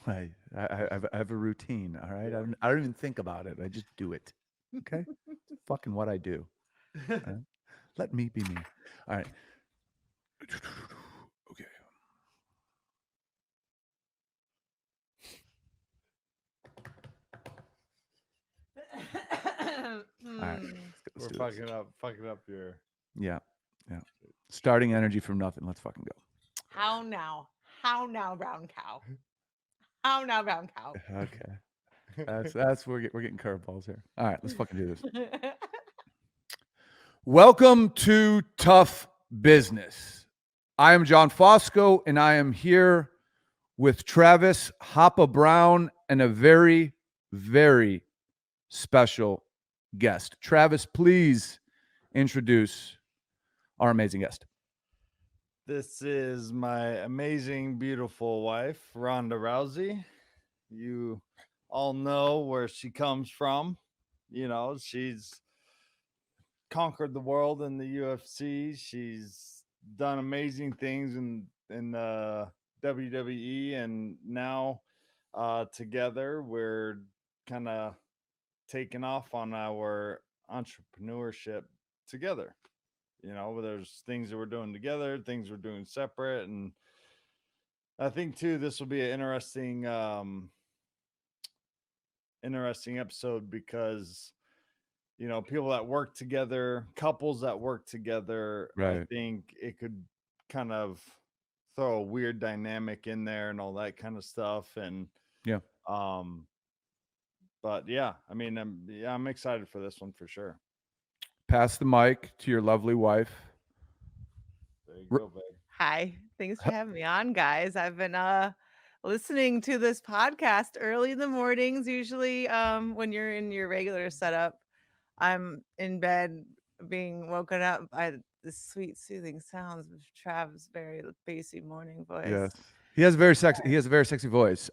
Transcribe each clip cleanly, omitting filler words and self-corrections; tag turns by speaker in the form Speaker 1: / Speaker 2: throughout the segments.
Speaker 1: I have a routine. All right, I don't even think about it. I just do it. Okay, it's fucking what I do. All right? Let me be me. All right. Okay. All right.
Speaker 2: We're
Speaker 1: Do this.
Speaker 2: fucking up your.
Speaker 1: Yeah. Yeah. Starting energy from nothing. Let's fucking go.
Speaker 3: How now? How now, brown cow? How now, brown cow?
Speaker 1: Okay. That's we're getting curveballs here. All right. Let's fucking do this. Welcome to Tough Business. I am John Fosco, and I am here with Travis Hoppa Browne and a very, very special guest. Travis, please introduce our amazing guest.
Speaker 2: This is my amazing, beautiful wife, Ronda Rousey. You all know where she comes from. You know, she's conquered the world in the UFC. She's done amazing things in the WWE, and now together we're kind of taking off on our entrepreneurship together. You know, there's things that we're doing together, things we're doing separate, and I think too this will be an interesting episode because you know people that work together, couples that work together. I
Speaker 1: Right.
Speaker 2: think it could kind of throw a weird dynamic in there and all that kind of stuff. And
Speaker 1: Yeah.
Speaker 2: um, but yeah, I mean, I'm excited for this one for sure.
Speaker 1: Pass the mic to your lovely wife.
Speaker 2: There you go, babe.
Speaker 3: Hi. Thanks for having me on, guys. I've been listening to this podcast early in the mornings, usually when you're in your regular setup. I'm in bed being woken up by the sweet soothing sounds of Trav's very bassy morning voice.
Speaker 1: Yes. He has a very sexy voice.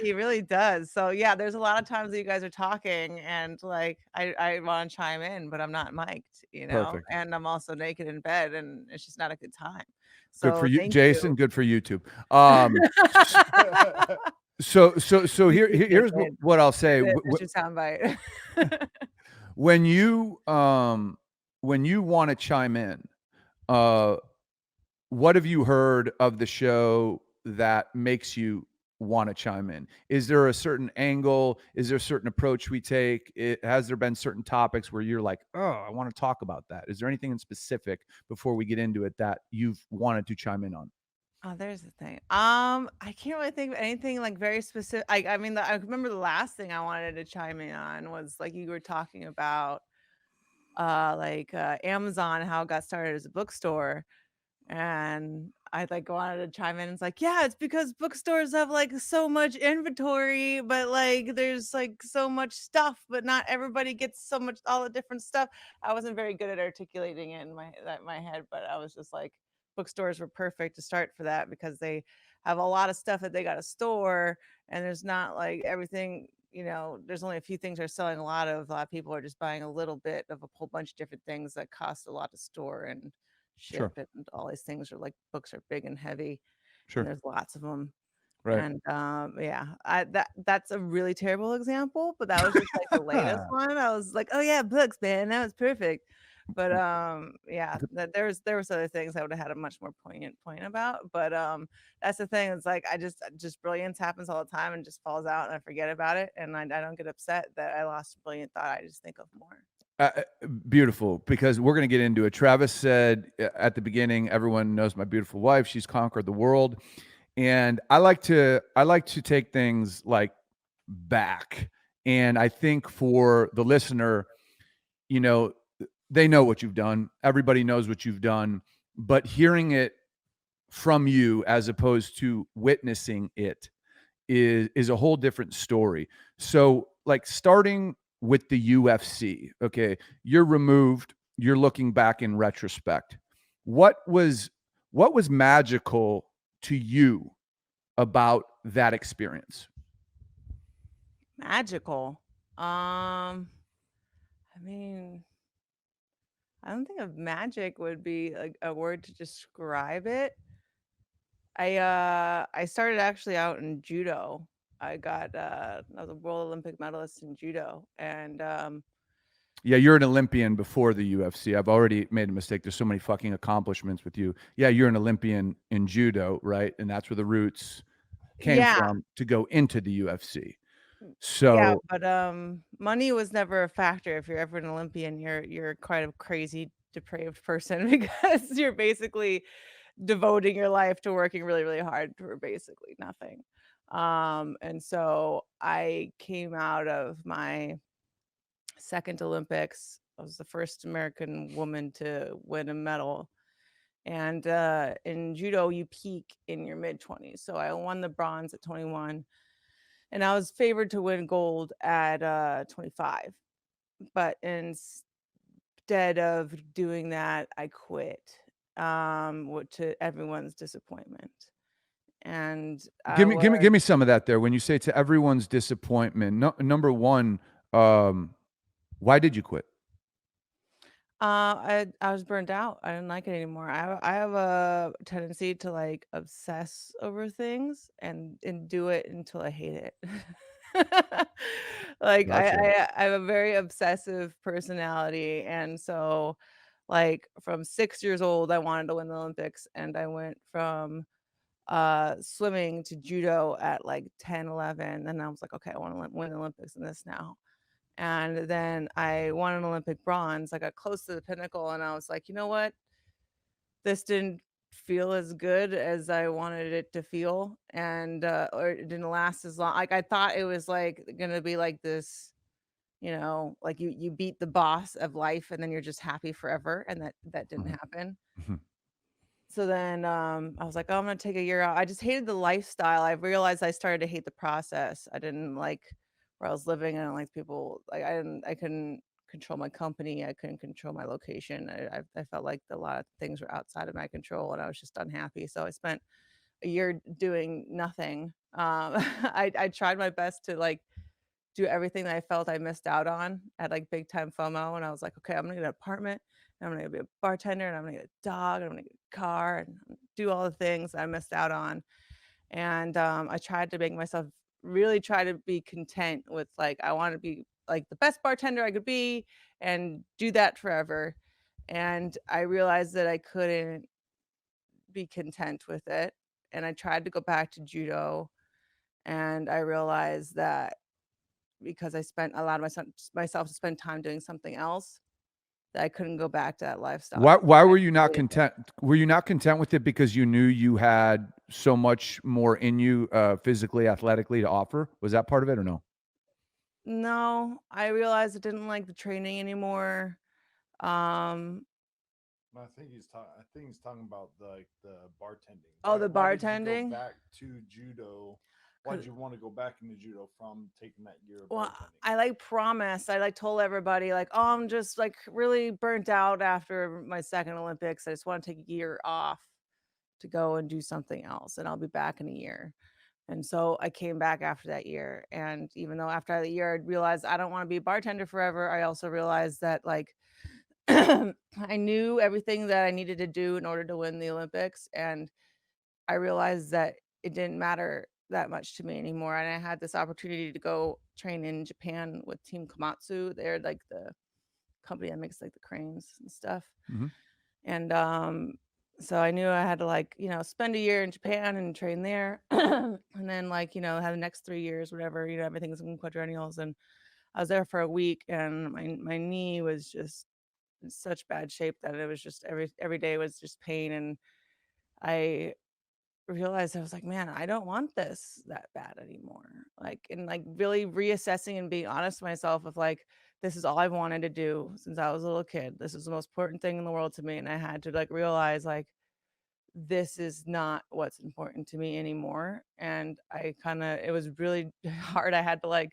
Speaker 3: He really does. So yeah, there's a lot of times that you guys are talking and like I want to chime in, but I'm not mic'd,
Speaker 1: Perfect.
Speaker 3: and I'm also naked in bed and it's just not a good time.
Speaker 1: Good for
Speaker 3: So
Speaker 1: you,
Speaker 3: thank
Speaker 1: Jason.
Speaker 3: you.
Speaker 1: Good for YouTube. So here's what I'll say.
Speaker 3: That's your soundbite.
Speaker 1: When you want to chime in, uh, what have you heard of the show that makes you want to chime in? Is there a certain angle? Is there a certain approach we take? Has there been certain topics where you're like, oh, I want to talk about that? Is there anything in specific before we get into it that you've wanted to chime in on?
Speaker 3: Oh, there's the thing. I can't really think of anything like very specific. I mean, I remember the last thing I wanted to chime in on was like you were talking about, Amazon, how it got started as a bookstore, and I like wanted to chime in. It's like, yeah, it's because bookstores have like so much inventory, but like there's like so much stuff, but not everybody gets so much all the different stuff. I wasn't very good at articulating it in my head, but I was just like, bookstores were perfect to start for that because they have a lot of stuff that they got to store, and there's not like everything. There's only a few things they're selling a lot of people are just buying a little bit of a whole bunch of different things that cost a lot to store and ship,
Speaker 1: Sure.
Speaker 3: and all these things are like books are big and heavy, and
Speaker 1: Sure.
Speaker 3: there's lots of them.
Speaker 1: Right.
Speaker 3: And yeah, that's a really terrible example, but that was just like the latest one. I was like, oh yeah, books, man, that was perfect. But yeah, there was other things I would have had a much more poignant point about. But that's the thing. It's like I just brilliance happens all the time and just falls out and I forget about it, and I don't get upset that I lost a brilliant thought. I just think of more.
Speaker 1: Beautiful, because we're going to get into it. Travis said at the beginning, everyone knows my beautiful wife. She's conquered the world. And I like to take things like back. And I think for the listener, you know, they know what you've done. Everybody knows what you've done, but hearing it from you as opposed to witnessing it is a whole different story. So, like starting with the UFC, okay, you're removed, you're looking back in retrospect. What was magical to you about that experience?
Speaker 3: Magical. I mean, I don't think of magic would be like a word to describe it. I started actually out in judo. I was a world Olympic medalist in judo, and
Speaker 1: Yeah, you're an Olympian before the UFC. I've already made a mistake. There's so many fucking accomplishments with you. Yeah, you're an Olympian in judo, right? And that's where the roots came
Speaker 3: yeah,
Speaker 1: from to go into the UFC.
Speaker 3: yeah,
Speaker 1: So,
Speaker 3: but money was never a factor. If you're ever an Olympian, you're quite a crazy, depraved person because you're basically devoting your life to working really, really hard for basically nothing. And so I came out of my second Olympics. I was the first American woman to win a medal. And in judo, you peak in your mid 20s. So I won the bronze at 21, and I was favored to win gold at 25. But instead of doing that, I quit, to everyone's disappointment. And I
Speaker 1: give me give me
Speaker 3: was
Speaker 1: give me some of that there. When you say to everyone's disappointment, number one, why did you quit?
Speaker 3: I was burnt out. I didn't like it anymore. I have a tendency to like obsess over things and do it until I hate it. Like
Speaker 1: Gotcha.
Speaker 3: I have a very obsessive personality, and so like from 6 years old, I wanted to win the Olympics, and I went from swimming to judo at like 10, 11. And I was like, okay, I want to win the Olympics in this now. And then I won an Olympic bronze. I got close to the pinnacle, and I was like, you know what? This didn't feel as good as I wanted it to feel, and or it didn't last as long. Like I thought it was like gonna be like this, like you beat the boss of life, and then you're just happy forever, and that didn't
Speaker 1: Mhm,
Speaker 3: happen.
Speaker 1: mhm,
Speaker 3: So then I was like, oh, I'm gonna take a year out. I just hated the lifestyle. I realized I started to hate the process. I didn't like where I was living. I don't like people. Like I couldn't control my company. I couldn't control my location. I felt like a lot of things were outside of my control, and I was just unhappy. So I spent a year doing nothing. I tried my best to like do everything that I felt I missed out on at like big time FOMO. And I was like, okay, I'm gonna get an apartment, and I'm gonna be a bartender, and I'm gonna get a dog, and I'm gonna get a car, and do all the things I missed out on. And I tried to make myself really try to be content with like I want to be like the best bartender I could be and do that forever. And I realized that I couldn't be content with it. And I tried to go back to judo, and I realized that because I spent a lot of myself to spend time doing something else, that I couldn't go back to that lifestyle
Speaker 1: Why
Speaker 3: anymore.
Speaker 1: were you not content? Were you not content with it because you knew you had so much more in you, physically, athletically to offer? Was that part of it or no?
Speaker 3: No, I realized I didn't like the training anymore. Um,
Speaker 2: I think he's talking about the bartending.
Speaker 3: oh, the
Speaker 2: Why did you go
Speaker 3: bartending.
Speaker 2: back to judo? Why did you want to go back into judo from taking that year of
Speaker 3: Well,
Speaker 2: bartending?
Speaker 3: I like promised. I like told everybody like, oh, I'm just like really burnt out after my second Olympics. I just want to take a year off to go and do something else, and I'll be back in a year. And so I came back after that year. And even though after that year, I realized I don't want to be a bartender forever, I also realized that like I knew everything that I needed to do in order to win the Olympics. And I realized that it didn't matter that much to me anymore. And I had this opportunity to go train in Japan with Team Komatsu. They're like the company that makes like the cranes and stuff.
Speaker 1: Mhm.
Speaker 3: And so I knew I had to like, spend a year in Japan and train there. And then like, have the next 3 years, whatever, everything's in quadrennials. And I was there for a week, and my knee was just in such bad shape that it was just every day was just pain. And I realized I was like, man, I don't want this that bad anymore. Like, and like really reassessing and being honest with myself of like, this is all I've wanted to do since I was a little kid. This is the most important thing in the world to me. And I had to like realize like this is not what's important to me anymore. And it was really hard. I had to like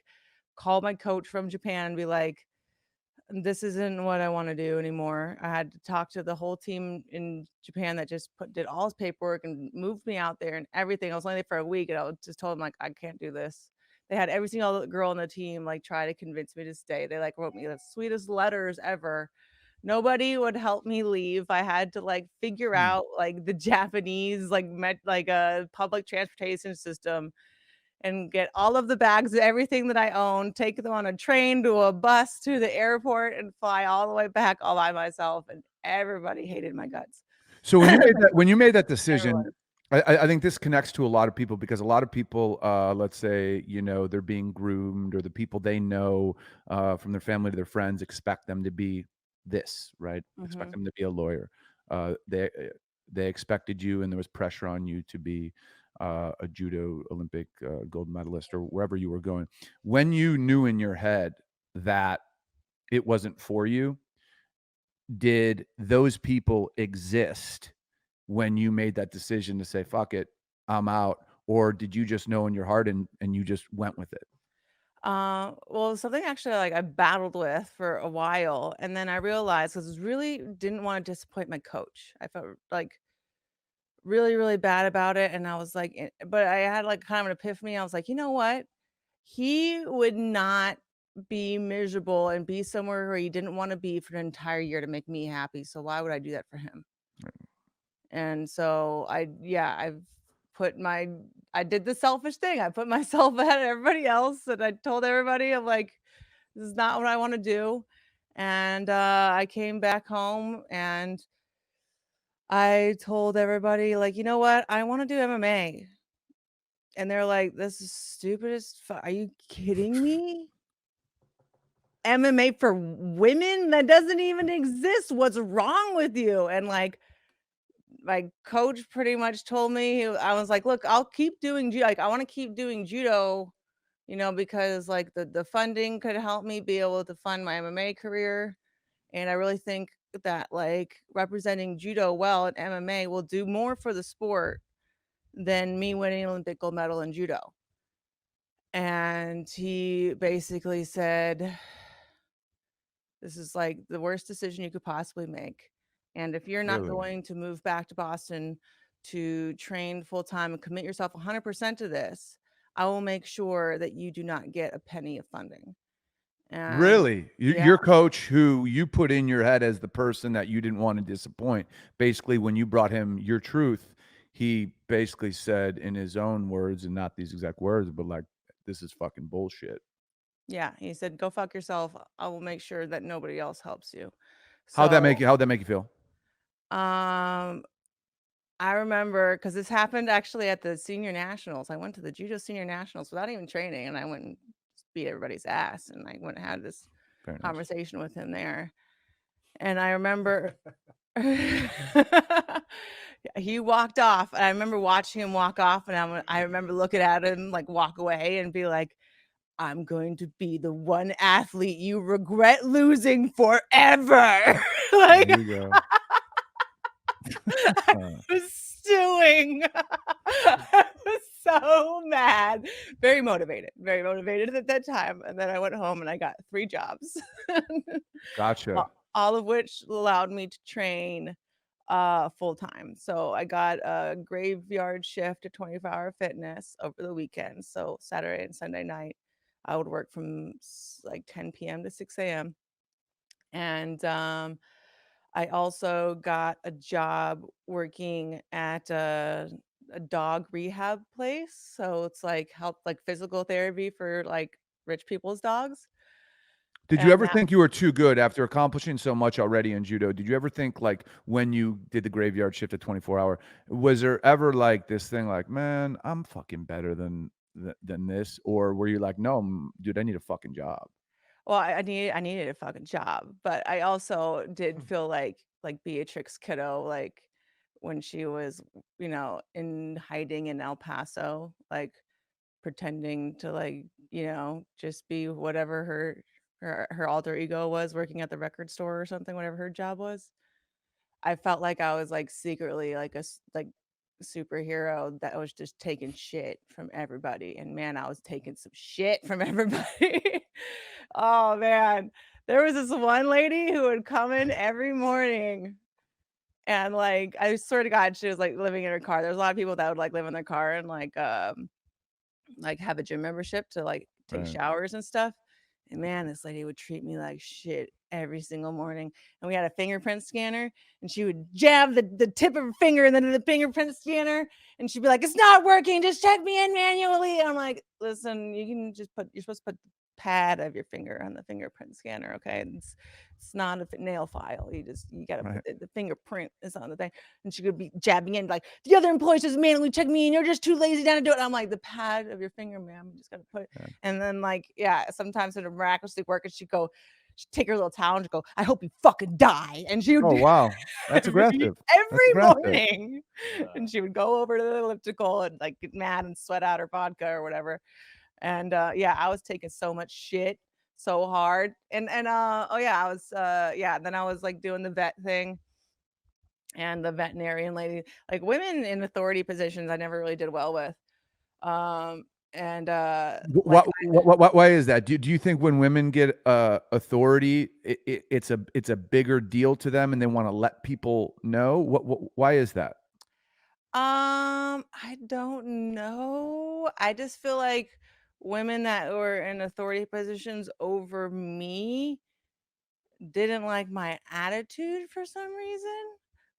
Speaker 3: call my coach from Japan and be like, this isn't what I want to do anymore. I had to talk to the whole team in Japan that just did all his paperwork and moved me out there and everything. I was only there for a week, and I just told them like, I can't do this. They had every single girl on the team like try to convince me to stay. They like wrote me the sweetest letters ever, Nobody would help me leave. I had to like figure out like the Japanese like public transportation system and get all of the bags, everything that I own, take them on a train to a bus to the airport and fly all the way back all by myself. And everybody hated my guts.
Speaker 1: So when you made that decision,
Speaker 3: Everyone.
Speaker 1: I think this connects to a lot of people because a lot of people, let's say, you know, they're being groomed, or the people they know from their family to their friends expect them to be this, right? Expect them to be a lawyer. They expected you, and there was pressure on you to be a judo Olympic gold medalist or wherever you were going. When you knew in your head that it wasn't for you, did those people exist when you made that decision to say, fuck it, I'm out? Or did you just know in your heart and you just went with it?
Speaker 3: Well, something actually like I battled with for a while, and then I realized because I really didn't want to disappoint my coach. I felt like really, really bad about it, and I was like, but I had like kind of an epiphany. I was like, you know what? He would not be miserable and be somewhere where he didn't want to be for an entire year to make me happy. So why would I do that for him? And so I did the selfish thing. I put myself ahead of everybody else, and I told everybody, I'm like, this is not what I want to do. And I came back home and I told everybody, like, you know what? I want to do MMA. And they're like, this is stupid as fuck. Are you kidding me? MMA for women? That doesn't even exist. What's wrong with you? And like, my coach pretty much told me, I was like, look, I'll keep doing judo. Like, I want to keep doing judo, you know, because like the funding could help me be able to fund my MMA career. And I really think that like representing judo well at MMA will do more for the sport than me winning an Olympic gold medal in judo. And he basically said, this is like the worst decision you could possibly make. And if you're not
Speaker 1: Really?
Speaker 3: going to move back to Boston to train full time and commit yourself 100% to this, I will make sure that you do not get a penny of funding. And
Speaker 1: Really?
Speaker 3: yeah,
Speaker 1: Your coach, who you put in your head as the person that you didn't want to disappoint, basically, when you brought him your truth, he basically said in his own words, and not these exact words, but like, this is fucking bullshit.
Speaker 3: yeah, he said, go fuck yourself. I will make sure that nobody else helps you.
Speaker 1: How'd that make
Speaker 3: So,
Speaker 1: you? How'd that make you feel?
Speaker 3: um, I remember because this happened actually at the senior nationals. I went to the judo senior nationals without even training, and I went and just beat everybody's ass. And I went and had this
Speaker 1: Very nice.
Speaker 3: conversation with him there. And I remember he walked off, and I remember watching him walk off, and I remember looking at him like walk away and be like, I'm going to be the one athlete you regret losing forever. Like,
Speaker 1: There you go.
Speaker 3: I was stewing. I was so mad. Very motivated at that time. And then I went home and I got 3 jobs.
Speaker 1: Gotcha.
Speaker 3: All of which allowed me to train full time. So I got a graveyard shift at 24-hour fitness over the weekend. So Saturday and Sunday night, I would work from like 10 p.m. to 6 a.m. And I also got a job working at a dog rehab place. So it's like help like physical therapy for like rich people's dogs.
Speaker 1: Did you
Speaker 3: And
Speaker 1: ever think you were too good after accomplishing so much already in judo? Did you ever think, like, when you did the graveyard shift at 24-hour, was there ever like this thing like, man, I'm fucking better than this? Or were you like, no, dude, I need a fucking job?
Speaker 3: well, I needed a fucking job, but I also did feel like Beatrix Kiddo, like when she was, you know, in hiding in El Paso, like pretending to like, you know, just be whatever her alter ego was, working at the record store or something, whatever her job was. I felt like I was like secretly like like superhero that was just taking shit from everybody. And man, I was taking some shit from everybody. Oh man. There was this one lady who would come in every morning and like I swear to God, she was like living in her car. There's a lot of people that would like live in their car and like have a gym membership to like take
Speaker 1: Right.
Speaker 3: showers and stuff. And man, this lady would treat me like shit every single morning. And we had a fingerprint scanner, and she would jab the tip of her finger into the fingerprint scanner, and she'd be like, "It's not working. Just check me in manually." And I'm like, "Listen, you're supposed to put the pad of your finger on the fingerprint scanner, okay? It's not a nail file. You gotta
Speaker 1: Right.
Speaker 3: put the fingerprint is on the thing." And she could be jabbing in like, "The other employees just manually check me in. You're just too lazy down to do it." And I'm like, "The pad of your finger, ma'am. You just gotta put it."
Speaker 1: Yeah.
Speaker 3: And then like, yeah, sometimes it would miraculously work, and she'd take her little towel and she'd go, "I hope you fucking die." And she would
Speaker 1: Oh
Speaker 3: do
Speaker 1: wow, that's aggressive. That's
Speaker 3: every
Speaker 1: aggressive.
Speaker 3: morning.
Speaker 2: Yeah.
Speaker 3: And she would go over to the elliptical and like get mad and sweat out her vodka or whatever. And yeah, I was taking so much shit so hard. And oh yeah, I was yeah, then I was like doing the vet thing and the veterinarian lady. Like women in authority positions I never really did well with. Um and like
Speaker 1: Why is that? Do you think when women get authority, it's a bigger deal to them, and they want to let people know? Why is that?
Speaker 3: I don't know. I just feel like women that were in authority positions over me didn't like my attitude for some reason,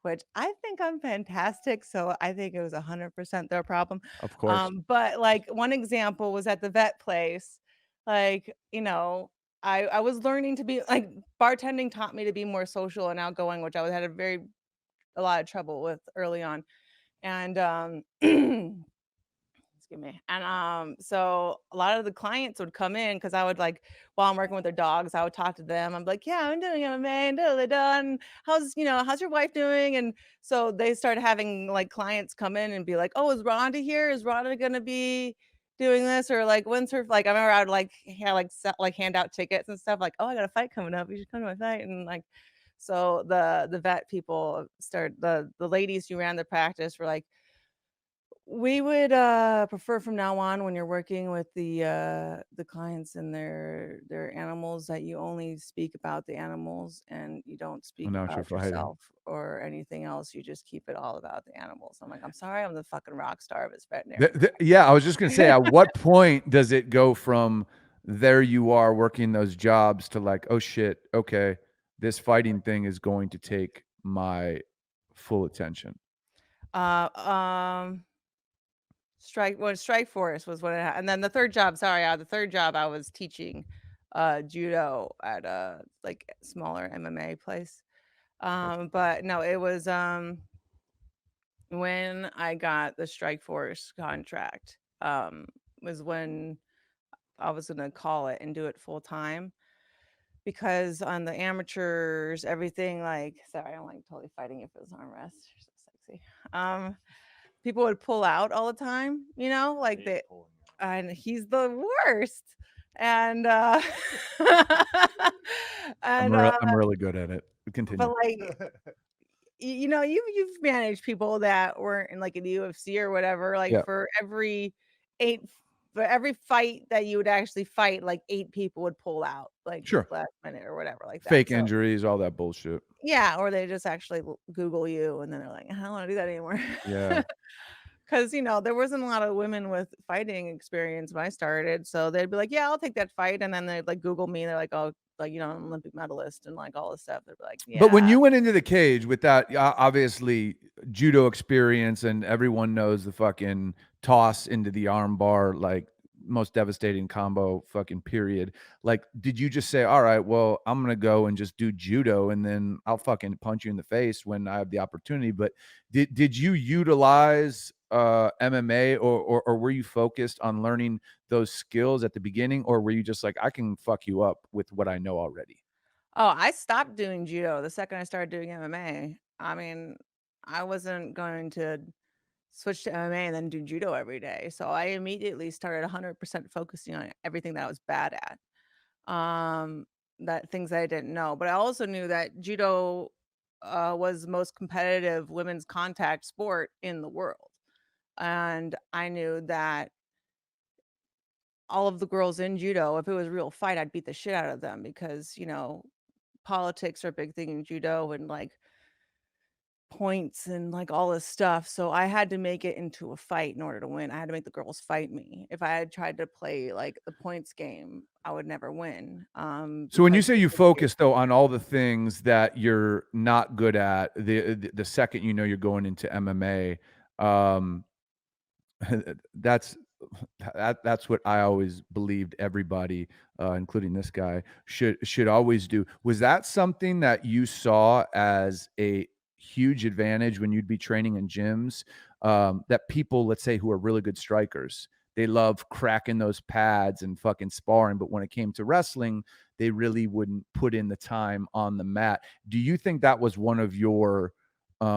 Speaker 3: which I think I'm fantastic. So I think it was 100% their problem.
Speaker 1: Of course.
Speaker 3: But like one example was at the vet place. Like, I was learning to be like bartending taught me to be more social and outgoing, which I had a lot of trouble with early on. And excuse me. And so a lot of the clients would come in because I would like while I'm working with their dogs, I would talk to them. I'm like, "Yeah, I'm doing MMA and done. How's your wife doing?" And so they started having like clients come in and be like, "Oh, is Rhonda here? Is Rhonda gonna be doing this?" Or like, "When's her?" Like I remember I would like hand out tickets and stuff like, "Oh, I got a fight coming up. You should come to my fight." And like so the vet people started the ladies who ran the practice were like, "We would prefer from now on when you're working with the clients and their animals that you only speak about the animals and you don't speak
Speaker 1: Announce you're
Speaker 3: about
Speaker 1: fighting.
Speaker 3: yourself or anything else. You just keep it all about the animals." I'm like, "I'm sorry, I'm the fucking rock star of this veterinarian."
Speaker 1: Yeah, I was just gonna say, at what point does it go from there you are working those jobs to like, oh shit, okay, this fighting thing is going to take my full attention?
Speaker 3: Uh, um, Strike Force was what and then the third job, sorry, the third job I was teaching judo at a like smaller MMA place. But no, it was when I got the Strike Force contract, was when I was gonna call it and do it full time because on the amateurs, everything like sorry, I'm like totally fighting if it was armrest. You're so sexy. People would pull out all the time, like they and he's the worst. And and
Speaker 1: I'm really good at it.
Speaker 3: but
Speaker 1: Continue.
Speaker 3: like you've managed people that weren't in like in the UFC or whatever. Like
Speaker 1: Yeah,
Speaker 3: eight for every fight that you would actually fight, like 8 people would pull out like
Speaker 1: sure.
Speaker 3: last minute or whatever like that.
Speaker 1: Fake
Speaker 3: So
Speaker 1: injuries, all that bullshit.
Speaker 3: yeah, or they just actually Google you and then they're like, "I don't want to do that anymore."
Speaker 1: Yeah.
Speaker 3: Because there wasn't a lot of women with fighting experience when I started, so they'd be like, "Yeah, I'll take that fight," and then they'd like Google me. They're like, "Oh, like an Olympic medalist," and like all this stuff. They'd be like,
Speaker 1: But when
Speaker 3: "Yeah."
Speaker 1: you went into the cage with that, obviously judo experience, and everyone knows the fucking toss into the arm bar, like most devastating combo, fucking period. Like, did you just say, all right, well, I'm gonna go and just do judo, and then I'll fucking punch you in the face when I have the opportunity? But did you utilize MMA, or were you focused on learning those skills at the beginning, or were you just like, I can fuck you up with what I know already?
Speaker 3: Oh, I stopped doing judo the second I started doing MMA. I mean, I wasn't going to switch to MMA and then do judo every day. So I immediately started 100% focusing on everything that I was bad at. Um, that things that I didn't know. But I also knew that judo was the most competitive women's contact sport in the world. And I knew that all of the girls in judo, if it was a real fight, I'd beat the shit out of them because, politics are a big thing in judo and like points and like all this stuff. So I had to make it into a fight in order to win. I had to make the girls fight me. If I had tried to play like the points game, I would never win.
Speaker 1: So when you
Speaker 3: Because
Speaker 1: say you focus though on all the things that you're not good at, the second you know you're going into MMA, um, that's that's what I always believed everybody, including this guy, should always do. Was that something that you saw as a huge advantage when you'd be training in gyms? That people, let's say, who are really good strikers, they love cracking those pads and fucking sparring, but when it came to wrestling, they really wouldn't put in the time on the mat. Do you think that was one of your,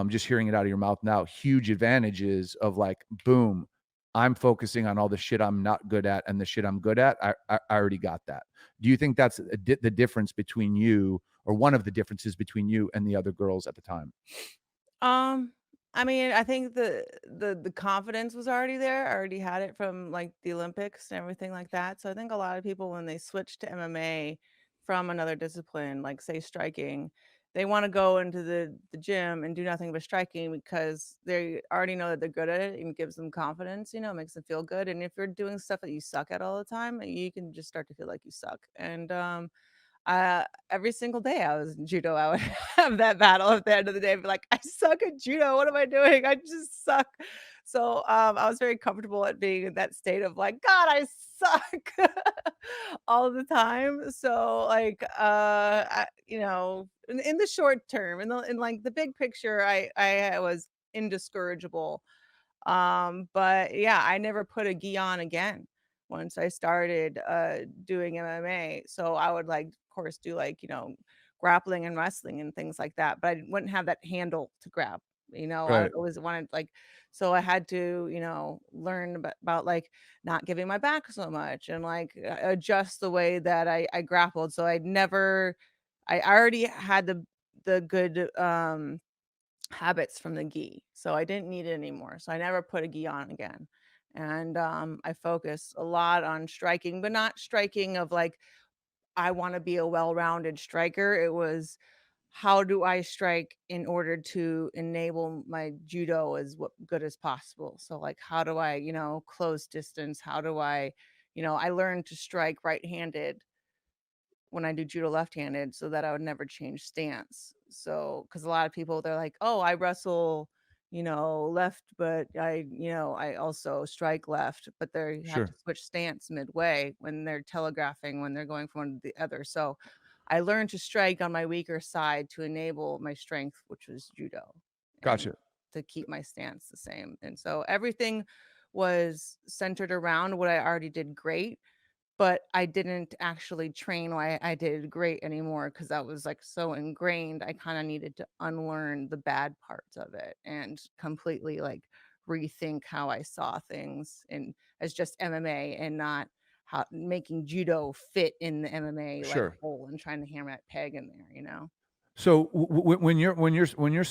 Speaker 1: just hearing it out of your mouth now, huge advantages of like, boom, I'm focusing on all the shit I'm not good at, and the shit I'm good at, I already got that. Do you think that's the difference between you, or one of the differences between you and the other girls at the time?
Speaker 3: Um, I mean, I think the confidence was already there. I already had it from like the Olympics and everything like that. So I think a lot of people when they switch to MMA from another discipline, like say striking, they want to go into the gym and do nothing but striking because they already know that they're good at it and gives them confidence, makes them feel good. And if you're doing stuff that you suck at all the time, you can just start to feel like you suck. And every single day I was in judo, I would have that battle at the end of the day, be like, I suck at judo. What am I doing? I just suck. So I was very comfortable at being in that state of like, God, I suck all the time. So like, in the short term, in like the big picture, I was indiscourageable. But yeah, I never put a gi on again once I started doing MMA. So I would like, of course, do like, grappling and wrestling and things like that, but I wouldn't have that handle to grab. I
Speaker 1: Right.
Speaker 3: always wanted like, so I had to, learn about like not giving my back so much and like adjust the way that I grappled. So I already had the good habits from the gi. So I didn't need it anymore. So I never put a gi on again. And I focus a lot on striking, but not striking of like, I want to be a well rounded striker. It was, how do I strike in order to enable my judo as good as possible? So, like, how do I, close distance? How do I learned to strike right handed when I do judo left-handed so that I would never change stance. So, because a lot of people, they're like, "Oh, I wrestle, left, but I also strike left," but they have to
Speaker 1: Sure.
Speaker 3: switch stance midway when they're telegraphing, when they're going from one to the other. So, I learned to strike on my weaker side to enable my strength, which was judo, and
Speaker 1: Gotcha.
Speaker 3: to keep my stance the same. And so everything was centered around what I already did great, but I didn't actually train why I did great anymore because that was like so ingrained. I kind of needed to unlearn the bad parts of it and completely like rethink how I saw things and as just MMA and not how making judo fit in the MMA like
Speaker 1: Sure.
Speaker 3: hole and trying to hammer that peg in there.
Speaker 1: So when you're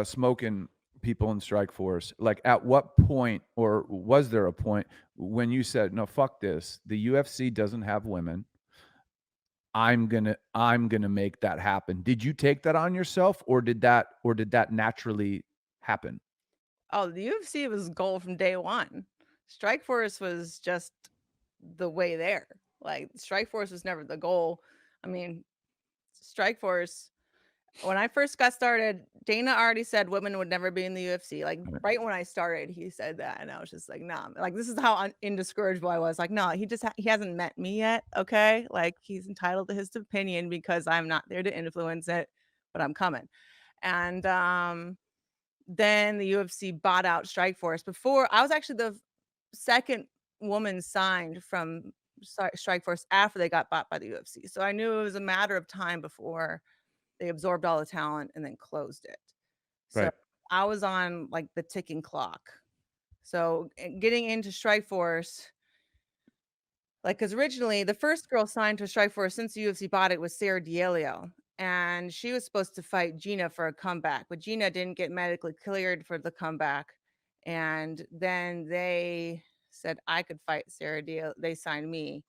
Speaker 1: smoking people in Strike Force, like at what point, or was there a point when you said, "No, fuck this. The UFC doesn't have women. I'm gonna make that happen." Did you take that on yourself, or did that naturally happen?
Speaker 3: Oh, the UFC was goal from day one. Strike Force was just the way there. Like Strike Force was never the goal. I mean, Strike Force, when I first got started, Dana already said women would never be in the UFC. Like
Speaker 1: Right.
Speaker 3: right when I started, he said that, and I was just like, nah. Like this is how indiscourageable I was. Like, no, he hasn't met me yet. Okay, like he's entitled to his opinion because I'm not there to influence it, but I'm coming. And then the UFC bought out Strike Force. Before I was actually the second woman signed from Strike Force after they got bought by the UFC. So I knew it was a matter of time before they absorbed all the talent and then closed it. So
Speaker 1: Right.
Speaker 3: I was on like the ticking clock. So getting into Strike Force, like, because originally the first girl signed to Strike Force since the UFC bought it was Sarah D'Alio. And she was supposed to fight Gina for a comeback, but Gina didn't get medically cleared for the comeback. And then they said I could fight Sarah D'Alio. They signed me,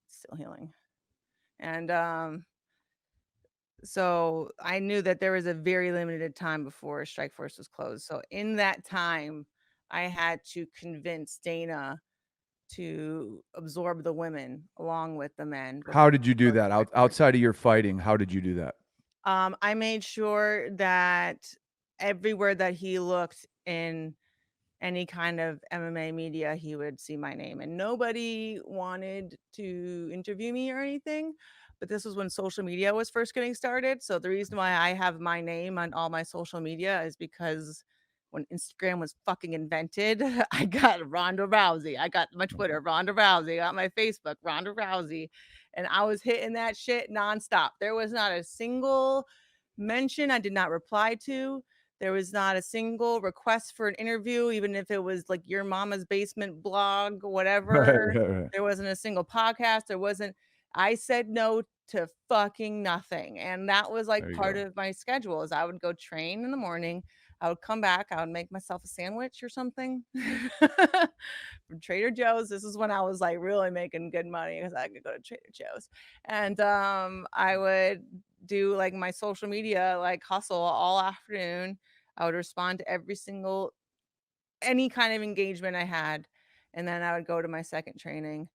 Speaker 3: still healing. And So I knew that there was a very limited time before Strikeforce was closed. So in that time, I had to convince Dana to absorb the women along with the men.
Speaker 1: How did you do
Speaker 3: before
Speaker 1: that outside of your fighting? How did you do that?
Speaker 3: I made sure that everywhere that he looked in any kind of MMA media, he would see my name. And nobody wanted to interview me or anything. But this was when social media was first getting started. So the reason why I have my name on all my social media is because when Instagram was fucking invented, I got Ronda Rousey. I got my Twitter, Ronda Rousey. I got my Facebook, Ronda Rousey. And I was hitting that shit nonstop. There was not a single mention I did not reply to. There was not a single request for an interview, even if it was like your mama's basement blog, whatever.
Speaker 1: Right.
Speaker 3: There wasn't a single podcast. There wasn't, I said no to fucking nothing. And that was like
Speaker 1: There you
Speaker 3: part
Speaker 1: go.
Speaker 3: of my schedule is I would go train in the morning. I would come back. I would make myself a sandwich or something from Trader Joe's. This is when I was like really making good money because I could go to Trader Joe's. And I would do like my social media like hustle all afternoon. I would respond to every single any kind of engagement I had, and then I would go to my second training,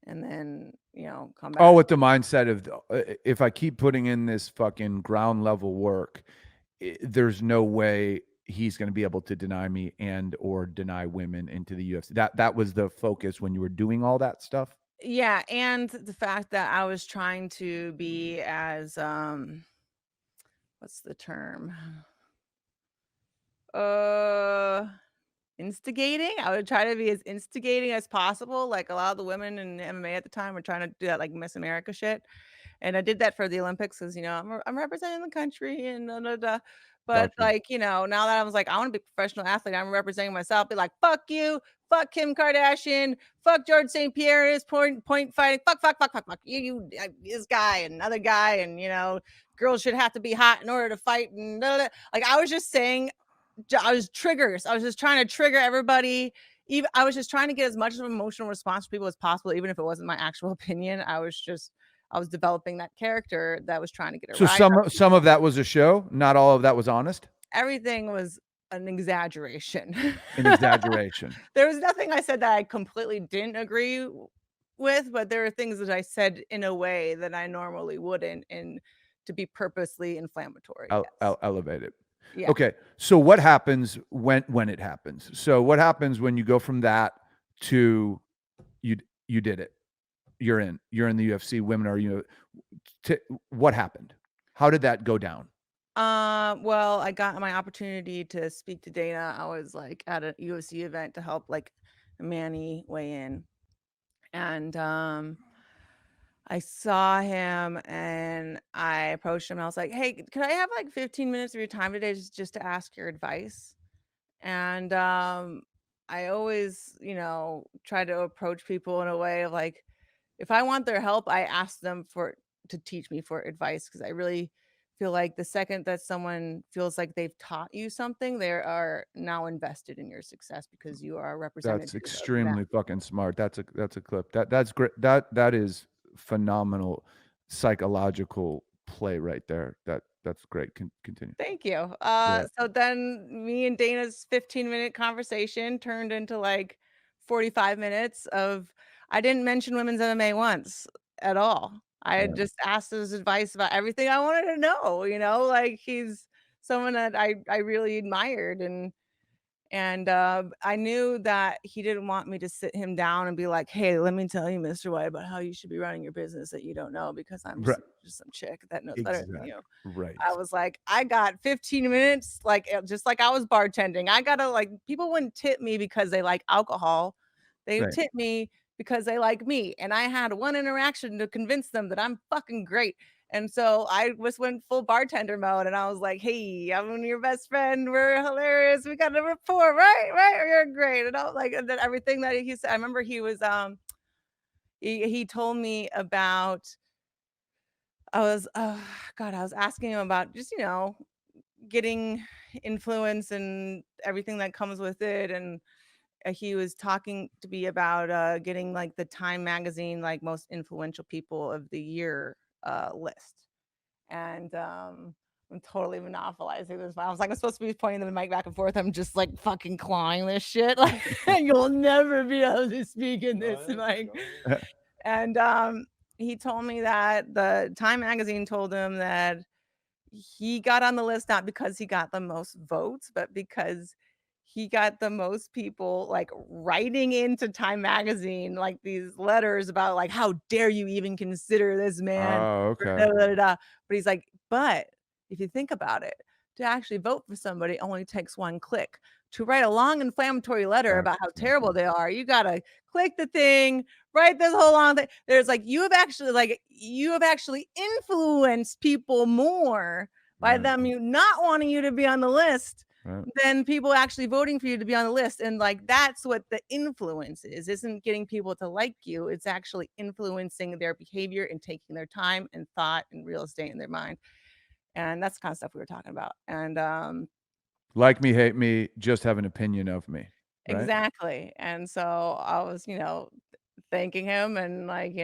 Speaker 3: and then come
Speaker 1: Oh,
Speaker 3: back.
Speaker 1: with the mindset of if I keep putting in this fucking ground level work, there's no way he's going to be able to deny me and or deny women into the UFC. That was the focus when you were doing all that stuff.
Speaker 3: Yeah, and the fact that I was trying to be as what's the term? Instigating. I would try to be as instigating as possible. Like a lot of the women in MMA at the time were trying to do that like Miss America shit. And I did that for the Olympics because I'm representing the country and da, da, da. But
Speaker 1: Gotcha.
Speaker 3: like, now that I was like, I want to be a professional athlete, I'm representing myself, be like, fuck you, fuck Kim Kardashian, fuck George St. Pierre and his point fighting, fuck this guy and another guy, and girls should have to be hot in order to fight, and da, da, da. Like I was just saying I was triggers. I was just trying to trigger everybody. Even I was just trying to get as much of an emotional response from people as possible, even if it wasn't my actual opinion. I was developing that character that was trying to get a
Speaker 1: So
Speaker 3: rise.
Speaker 1: some of that was a show, not all of that was honest.
Speaker 3: Everything was an exaggeration.
Speaker 1: An exaggeration.
Speaker 3: There was nothing I said that I completely didn't agree with, but there are things that I said in a way that I normally wouldn't, and to be purposely inflammatory. Yes.
Speaker 1: Elevated.
Speaker 3: Yeah.
Speaker 1: Okay. So what happens when it happens? So what happens when you go from that to you did it? You're in the UFC. Women are what happened? How did that go down?
Speaker 3: Well, I got my opportunity to speak to Dana. I was like at a UFC event to help like Manny weigh in. And I saw him and I approached him and I was like, "Hey, could I have like 15 minutes of your time today just to ask your advice?" And I always, try to approach people in a way of like, if I want their help, I ask them to teach me for advice because I really feel like the second that someone feels like they've taught you something, they are now invested in your success because you are a
Speaker 1: That's
Speaker 3: representative of them.
Speaker 1: extremely fucking smart. That's a clip. That's great. That is phenomenal psychological play right there. That's great. Continue.
Speaker 3: Thank you.
Speaker 1: Yeah.
Speaker 3: So then me and Dana's 15-minute conversation turned into like 45 minutes of I didn't mention women's MMA once at all. I had
Speaker 1: Yeah.
Speaker 3: just asked his advice about everything I wanted to know, like he's someone that I really admired, and I knew that he didn't want me to sit him down and be like, "Hey, let me tell you, Mr. White, about how you should be running your business that you don't know because I'm
Speaker 1: Right.
Speaker 3: just some chick that knows better than
Speaker 1: Exactly.
Speaker 3: you."
Speaker 1: Right.
Speaker 3: I was like, I got 15 minutes, like just like I was bartending. I gotta like people wouldn't tip me because they like alcohol. They
Speaker 1: Right.
Speaker 3: tip me because they like me. And I had one interaction to convince them that I'm fucking great. And so I just went full bartender mode and I was like, "Hey, I'm your best friend. We're hilarious. We got a rapport, right? Right? You're great." And I was like, and then everything that he said, I remember he was he told me about I was God, I was asking him about just, getting influence and everything that comes with it. And he was talking to me about getting like the Time magazine, like most influential people of the year list. and I'm totally monopolizing this. I was like, I'm supposed to be pointing the mic back and forth. I'm just like fucking clawing this shit. Like, you'll never be able to speak in this mic. And he told me that the Time magazine told him that he got on the list not because he got the most votes, but because he got the most people like writing into Time magazine like these letters about like, how dare you even consider this man?
Speaker 1: Oh,
Speaker 3: Da,
Speaker 1: okay.
Speaker 3: da, da, da. But he's like, but if you think about it, to actually vote for somebody only takes one click. To write a long inflammatory letter about how terrible they are, you gotta click the thing, write this whole long thing. There's like you have actually influenced people more by
Speaker 1: Right.
Speaker 3: them you not wanting you to be on the list
Speaker 1: Right.
Speaker 3: than people actually voting for you to be on the list. And like that's what the influence is, isn't getting people to like you. It's actually influencing their behavior and taking their time and thought and real estate in their mind. And that's the kind of stuff we were talking about. And
Speaker 1: Like me, hate me, just have an opinion of me. Right?
Speaker 3: exactly. And so I was, thanking him and like,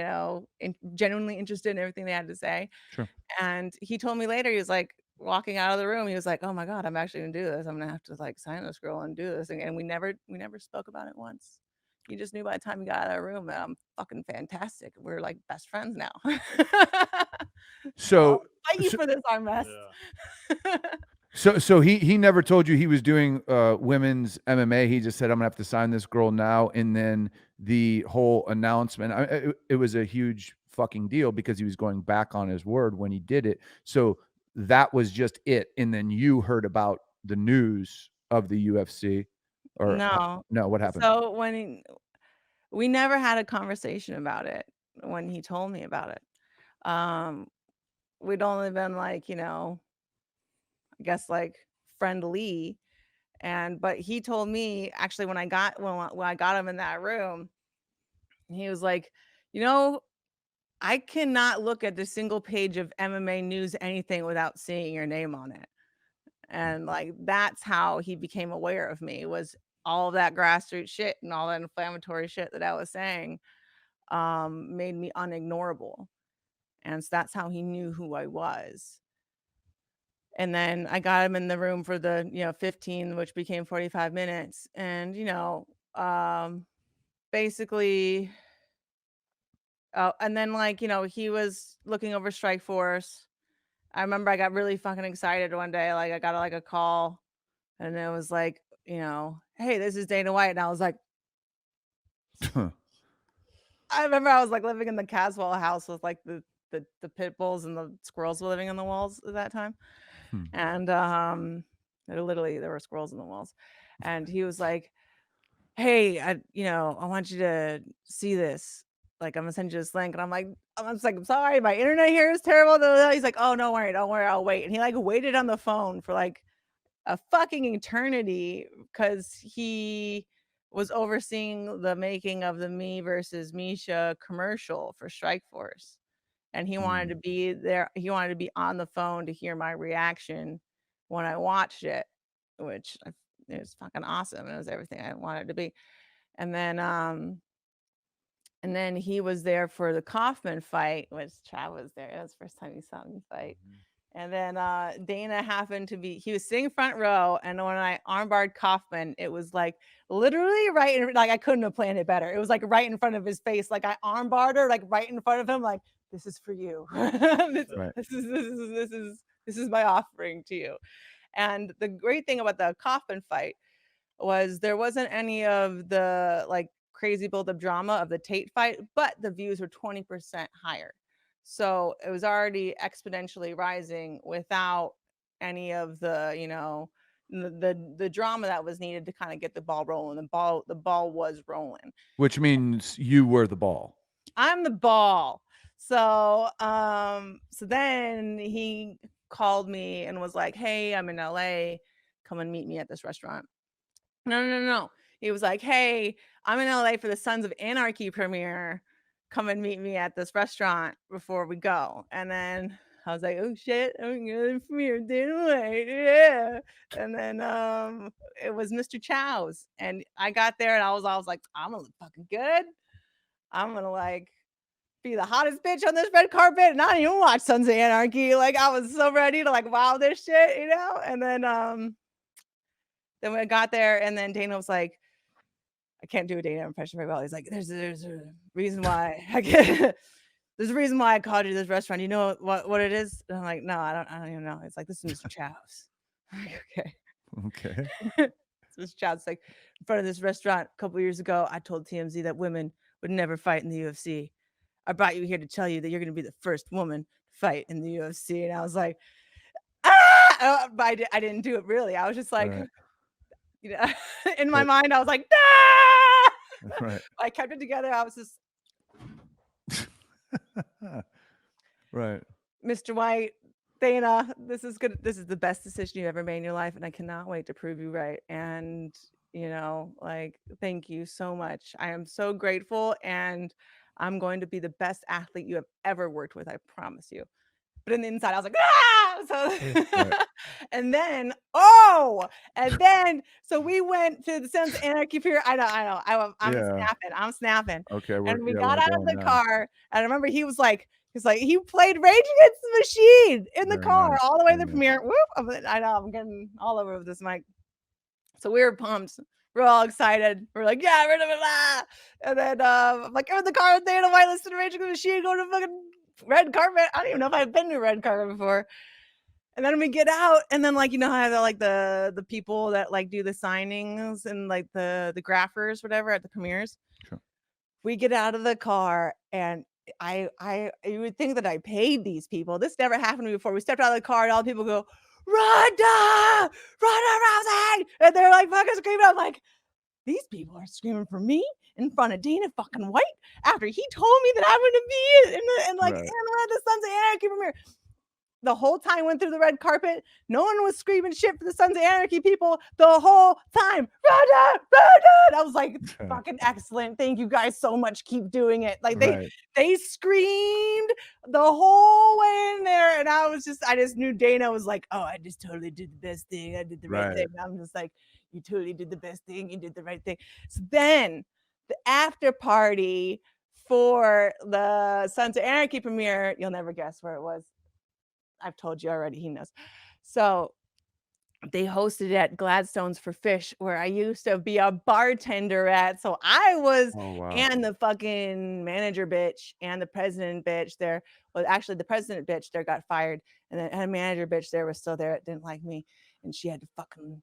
Speaker 3: genuinely interested in everything they had to say.
Speaker 1: Sure.
Speaker 3: And he told me later, he was like walking out of the room, he was like, oh my God, I'm actually gonna do this. I'm gonna have to like sign this girl and do this. And we never spoke about it once. He just knew by the time he got out of the room that I'm fucking fantastic. We're like best friends now.
Speaker 1: So,
Speaker 3: Fight you for this, Armrest.
Speaker 1: so he never told you he was doing women's MMA. He just said, I'm gonna have to sign this girl now. And then the whole announcement, it was a huge fucking deal because he was going back on his word when he did it. So that was just it. And then you heard about the news of the UFC, or
Speaker 3: No.
Speaker 1: what happened?
Speaker 3: So we never had a conversation about it when he told me about it. We'd only been like, I guess like friendly. But he told me actually when I got him in that room, he was like, I cannot look at the single page of MMA news anything without seeing your name on it. And like that's how he became aware of me, was all of that grassroots shit and all that inflammatory shit that I was saying made me unignorable. And so that's how he knew who I was. And then I got him in the room for the 15, which became 45 minutes. And basically and then like he was looking over Strikeforce. I remember I got really fucking excited one day. Like I got like a call and it was like, hey, this is Dana White. And I was like, I remember I was like living in the Caswell house with like the pit bulls and the squirrels were living on the walls at that time. And there were squirrels in the walls. And he was like, hey, I want you to see this. Like, I'm gonna send you this link. And I'm just like, I'm sorry, my internet here is terrible. He's like, oh, don't worry, I'll wait. And he like waited on the phone for like a fucking eternity because he was overseeing the making of the Me versus Misha commercial for Strikeforce. And he wanted to be there. He wanted to be on the phone to hear my reaction when I watched it, which it was fucking awesome. It was everything I wanted it to be. And then he was there for the Kaufman fight, which Trav was there. That was the first time he saw me fight. And then Dana happened to be, he was sitting front row. And when I armbarred Kaufman, it was like literally right in, like I couldn't have planned it better. It was like right in front of his face. Like I armbarred her, like right in front of him, like, this is for you. This is my offering to you. And the great thing about the Kaufman fight was there wasn't any of the like crazy build-up drama of the Tate fight, but the views were 20% higher. So it was already exponentially rising without any of the, the drama that was needed to kind of get the ball rolling. The ball was rolling.
Speaker 1: Which means you were the ball.
Speaker 3: I'm the ball. So then he called me and was like, hey, I'm in LA. Come and meet me at this restaurant. No. He was like, hey, I'm in LA for the Sons of Anarchy premiere. Come and meet me at this restaurant before we go. And then I was like, oh shit, I'm going to premiere Dana White. Yeah. And then it was Mr. Chow's. And I got there and I was like, I'm gonna look fucking good. I'm gonna like be the hottest bitch on this red carpet and not even watch Sons of Anarchy. Like I was so ready to like wow this shit, you know? And then when I got there and then Dana was like, I can't do a Dana impression very well. He's like, there's a reason why I can't there's a reason why I called you to this restaurant. You know what it is? And I'm like, no, I don't even know. It's like, this is Mr. Chow's. I'm like, okay.
Speaker 1: Okay.
Speaker 3: Mr. Chow's like in front of this restaurant a couple years ago. I told TMZ that women would never fight in the UFC. I brought you here to tell you that you're going to be the first woman to fight in the UFC. And I was like, ah! But I didn't do it really. I was just like,
Speaker 1: Right.
Speaker 3: you know, in my
Speaker 1: But-
Speaker 3: mind, I was like, ah!
Speaker 1: Right.
Speaker 3: I kept it together. I was just,
Speaker 1: Right.
Speaker 3: Mr. White, Dana, this is good. This is the best decision you ever made in your life. And I cannot wait to prove you right. And, you know, like, thank you so much. I am so grateful. And I'm going to be the best athlete you have ever worked with. I promise you. But in the inside, I was like, ah! So,
Speaker 1: Right.
Speaker 3: and then, so we went to the Sons of Anarchy Pier. I know.
Speaker 1: Yeah.
Speaker 3: I'm snapping.
Speaker 1: Okay.
Speaker 3: And we
Speaker 1: we're
Speaker 3: got out of
Speaker 1: going
Speaker 3: the
Speaker 1: now.
Speaker 3: car. And I remember he played Rage Against the Machine in the
Speaker 1: Very
Speaker 3: car
Speaker 1: nice,
Speaker 3: all the way to the
Speaker 1: very
Speaker 3: premiere. Whoop! I know, I'm getting all over with this mic. So we were pumped. We're all excited. We're like, yeah, we're blah. And then I'm like, I'm in the car with Dana White, listening to Rage Against the Machine, going to fucking red carpet. I don't even know if I've been to a red carpet before. And then we get out, and then like you know how like the people that like do the signings and like the graphers, whatever, at the premieres.
Speaker 1: Sure.
Speaker 3: We get out of the car, and you would think that I paid these people. This never happened to me before. We stepped out of the car, and all the people go, Ronda Rousey, and they're like fucking screaming. I'm like, these people are screaming for me in front of Dana fucking White after he told me that I'm going to be in one of the Sons of Anarchy premiere. The whole time went through the red carpet. No one was screaming shit for the Sons of Anarchy people the whole time. Ronda! And I was like, fucking excellent. Thank you guys so much. Keep doing it. Like they screamed the whole way in there. And I just knew Dana was like, oh, I just totally did the best thing. I did the right thing. And I'm just like, you totally did the best thing. You did the right thing. So then the after party for the Sons of Anarchy premiere, you'll never guess where it was. I've told you already, he knows. So they hosted it at Gladstone's for Fish, where I used to be a bartender at. So I was, and the fucking manager bitch and the president bitch there. Well, actually, the president bitch there got fired, and then a manager bitch there was still there. It didn't like me, and she had to fucking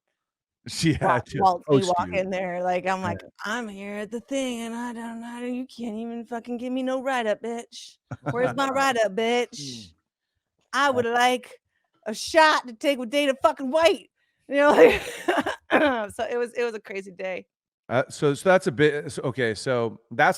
Speaker 3: walk in there. Like I'm like, I'm here at the thing, and I don't know. You can't even fucking give me no write up, bitch. Where's my write up, bitch? I would like a shot to take with Dana fucking White. You know, like, so it was a crazy day.
Speaker 1: So that's a bit okay. So that's